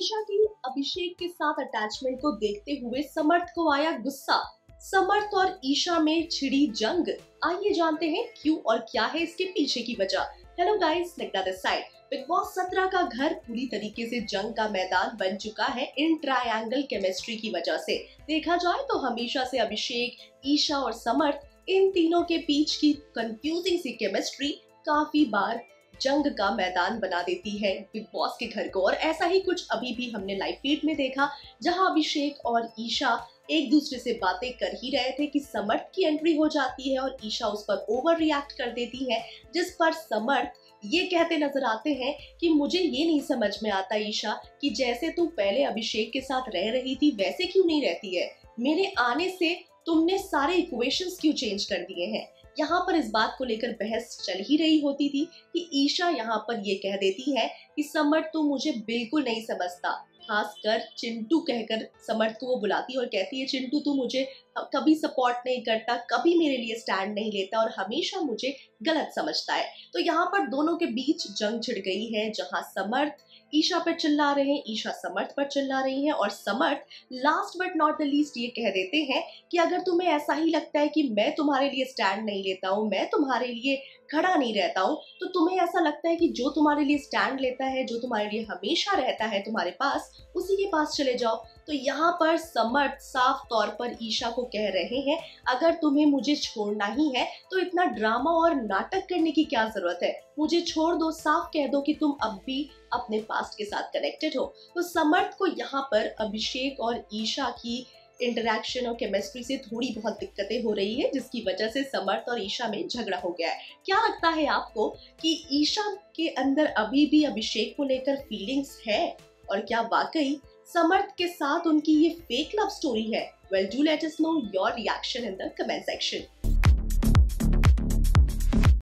ईशा की अभिषेक के साथ अटैचमेंट को देखते हुए समर्थ को आया गुस्सा। समर्थ और ईशा में छिड़ी जंग। आइए जानते हैं क्यों और क्या है इसके पीछे की वजह। Hello guys, Nikita this side. Big boss 17 का घर पूरी तरीके से जंग का मैदान बन चुका है इन ट्रायंगल केमिस्ट्री की वजह से। देखा जाए तो हमेशा से अभिषेक, ईशा और समर्थ, इन तीनों के बीच की कंफ्यूजिंग सी केमिस्ट्री काफी बार जंग का मैदान बना देती है बिग बॉस के घर को। और ऐसा ही कुछ अभी भी हमने लाइव फीड में देखा, जहां अभिषेक और ईशा एक दूसरे से बातें कर ही रहे थे कि समर्थ की एंट्री हो जाती है और ईशा उस पर ओवर रिएक्ट कर देती है, जिस पर समर्थ ये कहते नजर आते हैं कि मुझे ये नहीं समझ में आता ईशा कि जैसे तू पहले अभिषेक के साथ रह रही थी वैसे क्यों नहीं रहती है, मेरे आने से तुमने सारे इक्वेशंस क्यों चेंज कर दिए हैं। यहाँ पर इस बात को लेकर बहस चल ही रही होती थी कि ईशा यहाँ पर ये कह देती है कि समर्थ तो मुझे बिल्कुल नहीं समझता, खासकर चिंटू कहकर समर्थ को वो बुलाती है और कहती है चिंटू तू मुझे कभी सपोर्ट नहीं करता, कभी मेरे लिए स्टैंड नहीं लेता और हमेशा मुझे गलत समझता है। तो यहाँ पर दोनों के बीच जंग छिड़ गई है, जहाँ समर्थ ईशा पर चिल्ला रहे हैं, ईशा समर्थ पर चिल्ला रही है और Samarth last but not the least ये कह देते हैं कि अगर तुम्हें ऐसा ही लगता है कि मैं तुम्हारे लिए स्टैंड नहीं लेता हूँ, मैं तुम्हारे लिए खड़ा नहीं रहता हूँ, तो तुम्हें ऐसा लगता है कि जो तुम्हारे लिए स्टैंड लेता है, जो तुम्हारे लिए हमेशा रहता है तुम्हारे पास, उसी के पास चले जाओ। तो यहाँ पर समर्थ साफ तौर पर ईशा को कह रहे हैं अगर तुम्हें मुझे छोड़ना ही है तो इतना ड्रामा और नाटक करने की क्या जरूरत है, मुझे छोड़ दो, साफ कह दो कि तुम अब भी अपने पास्ट के साथ कनेक्टेड हो। तो समर्थ को यहाँ पर अभिषेक और ईशा की इंटरैक्शन और केमिस्ट्री से थोड़ी बहुत दिक्कतें हो रही है, जिसकी वजह से समर्थ और ईशा में झगड़ा हो गया है। क्या लगता है आपको कि ईशा के अंदर अभी भी अभिषेक को लेकर फीलिंग्स है और क्या वाकई समर्थ के साथ उनकी ये फेक लव स्टोरी है? Well, do let us know your reaction in the comment section.